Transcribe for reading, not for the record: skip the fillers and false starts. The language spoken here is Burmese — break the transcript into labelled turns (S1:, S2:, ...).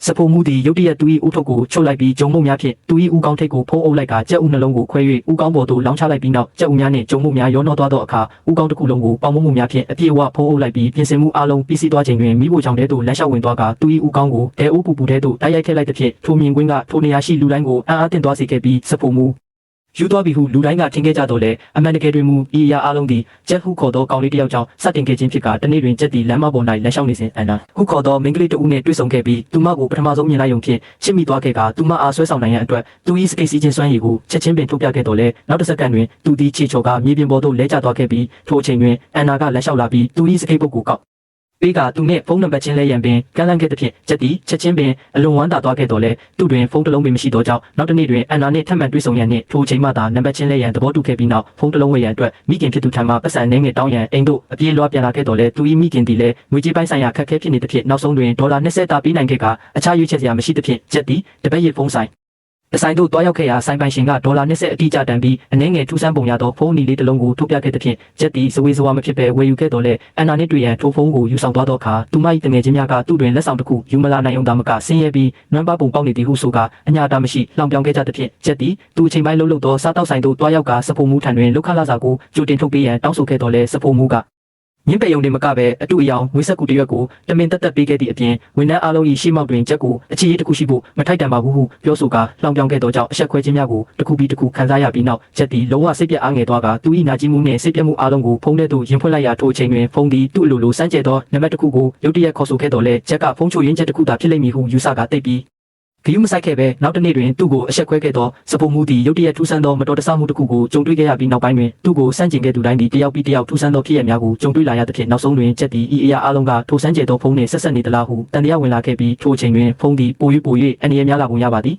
S1: စဖိုမှုသည်ရုတ်တရက်တူ၏ဦးထုတ်ကိုချုပ်လိုက်ပြီးဂျုံမုံများဖြင့်တူ၏ဦးကောင်းထိတ်ကိုဖုံးအုပ်လိုက်ကကြက်ဥနှလုံးကိုခွဲ၍ဦးကောင်းပေါ်သို့လောင်းချလိုက်ပြီးနောက်ကြက်ဥများနှင့်ဂျုံမုံများရောနှောသွားသောအခါဦးကောင်းတစ်ခုလုံးကိုပေါင်မုံများဖြင့်အပြည့်အဝဖုံးအုပ်လိုက်ပြီးပြင်ဆင်မှုအလုံးပြီးစီးသွားချိန်တွင်မိဖို့ချောင်တဲသို့လမ်းလျှောက်ဝင်သွားကတူ၏ဦးကောင်းကိုဒဲအိုးပူပူတဲသို့တိုက်ရိုက်ထည့်လိုက်သဖြင့်ထိုမြင်ကွင်းကထိုနေရာရှိလူတိုင်းကိုအံ့အားသင့်သွားစေခဲ့ပြီးစဖိုမှုယူသွားပြီဟုလူတိုင်းကထင်ခဲ့ကြတော့လေအမှန်တကယ်တွင်မူဤအရာအလုံးသည်ကျက်ဟုခေါ်သောကောင်လေးတစ်ယောက်ကြောင့်စတင်ခဲ့ခြင်းဖြစ်ကတနေ့တွင်ကျက်သည်လမ်းမပေါ်၌လမ်းလျှောက်နေစဉ်အန်နာဟုခေါ်သောမိန်းကလေးတဦးနှင့်တွေ့ဆုံခဲ့ပြီးသူမကိုပထမဆုံးမြင်လိုက်ရုံဖြင့်ချစ်မိသွားခဲ့ကသူမအားဆွဲဆောင်နိုင်ရန်အတွက်သူ၏စကိတ်စီးခြင်းစွမ်းရည်ကိုချက်ချင်းပင်ထုတ်ပြခဲ့တော်လေနောက်တစ်စက္ကန့်တွင်သူသည်ခြေချော်ကမြေပြင်ပေါ်သို့လဲကျသွားခဲ့ပြီးထိုအချိန်တွင်အန်နာကလမ်းလျှောက်လာပြီးသူ၏စကိတ်ပုတ်ကိုကောက်ပေးကသူနှင့်ဖုန်းနံပါတ်ချင်းလဲရန်ပင်ကမ်းလှမ်းခဲ့သဖြင့်ကျက်သည်ချက်ချင်းပင်အလွန်ဝမ်းသာသွားခဲ့တော်လဲသူတွင်ဖုန်းတစ်လုံးပင်မရှိသောကြောင့်နောက်တစ်နေ့တွင်အန်နာနှင့်ထပ်မံတွေ့ဆုံရန်နှင့်ထိုအချိန်မှသာနံပါတ်ချင်းလဲရန်သဘောတူခဲ့ပြီးနောက်ဖုန်းတစ်လုံးဝယ်ရန်အတွက်မိခင်ဖြစ်သူထံမှပတ်စံအနေငယ်တောင်းရန်အိမ်သို့အပြေးလွှားပြန်လာခဲ့တော်လဲသူ၏မိခင်သည်လည်းငွေကြေးပိုင်းဆိုင်ရာခက်ခဲဖြစ်နေသဖြင့်နောက်ဆုံးတွင်ဒေါ်လာ20တာပေးနိုင်ခဲ့ကအခြားရွေးချယ်စရာမရှိသဖြင့်ကျက်သည်တပတ်ရစ်ဖုန်းဆိုင်အဆိုင်တို့တွားရောက်ခဲ့ရာဆိုင်ပိုင်ရှင်ကဒေါ်လာ20အတိအကျတန်ပြီးအနေငယ်ထူးဆန်းပုံရသောဖုန်းအနီလေးတစ်လုံးကိုထုတ်ပြခဲ့သဖြင့်ကျက်သည်ဇဝေဇဝါမဖြစ်ပဲဝယ်ယူခဲ့တော်လဲအန်နာနှင့်တွေ့ရန်ထိုဖုန်းကိုယူဆောင်သွားသောအခါသူမ၏တငယ်ချင်းများကသူ့တွင်လက်ဆောင်တစ်ခုယူမလာနိုင်အောင်သာမကဆင်းရဲပြီးနွမ်းပါပုံပေါက်နေသည်ဟုဆိုကအညာတာမရှိလောင်ပြောင်ခဲ့ကြသဖြင့်ကျက်သည်သူအချိန်ပိုင်းလှုပ်သောစားတောက်ဆိုင်သို့တွားရောက်ကစဖိုမှုထံတွင်လောက်ခလာစာကိုကြိုတင်ထုတ်ပေးရန်တောင်းဆိုခဲ့တော်လဲစဖိုမှုကမြင်းပေယုံတွေမကပဲအတူအယောင်ငွေဆက်ကူတရွက်ကိုတမင်တက်ပေးခဲ့သည့်အပြင်ဝန်ထမ်းအားလုံး၏ရှေ့မှောက်တွင်ချက်ကိုအခြေရေးတစ်ခုရှိဖို့မထိုက်တန်ပါဘူးဟုပြောဆိုကာလှောင်ပြောင်ခဲ့သောကြောင့်အဆက်ခွဲခြင်းများကိုတစ်ခုပြီးတစ်ခုခံစားရပြီးနောက်ချက်သည်လုံးဝစိတ်ပြတ်အားငယ်သွားကသူ၏နာကျင်မှုနှင့်စိတ်ပြတ်မှုအားလုံးကိုဖုန်းထဲသို့ရင်ဖွင့်လိုက်ရာထိုအချိန်တွင်ဖုန်းသည်သူ့အလိုလိုစမ်းကြဲသောနံပါတ်တစ်ခုကိုရုတ်တရက်ခေါ်ဆိုခဲ့တော်လဲချက်ကဖုန်းချိုရင်းချက်တစ်ခုသာဖြစ်လိမ့်မည်ဟုယူဆကတိတ်ပြီးဂယုမဆိုင်ခဲ့ပဲနောက်တစ်နေ့တွင်သူ့ကိုအဆက်ခွဲခဲ့သောစဖိုမှုသည်ရုတ်တရက်ထူးဆန်းသောမတော်တဆမှုတစ်ခုကိုကြုံတွေ့ခဲ့ရပြီးနောက်ပိုင်းတွင်သူ့ကိုစန့်ကျင်ခဲ့သူတိုင်းသည်တယောက်ပြီးတယောက်ထူးဆန်းသောဖြစ်ရပ်များကိုကြုံတွေ့လာရသဖြင့်နောက်ဆုံးတွင်ချက်သည်ဤအရာအလုံးကထိုစန့်ကျဲသောဖုန်းနှင့်ဆက်ဆက်နေသလားဟုတန်တရားဝင်လာခဲ့ပြီးထိုအချိန်တွင်ဖုန်းသည်ပို၍အန္တရာယ်များလာပုံရပါသည်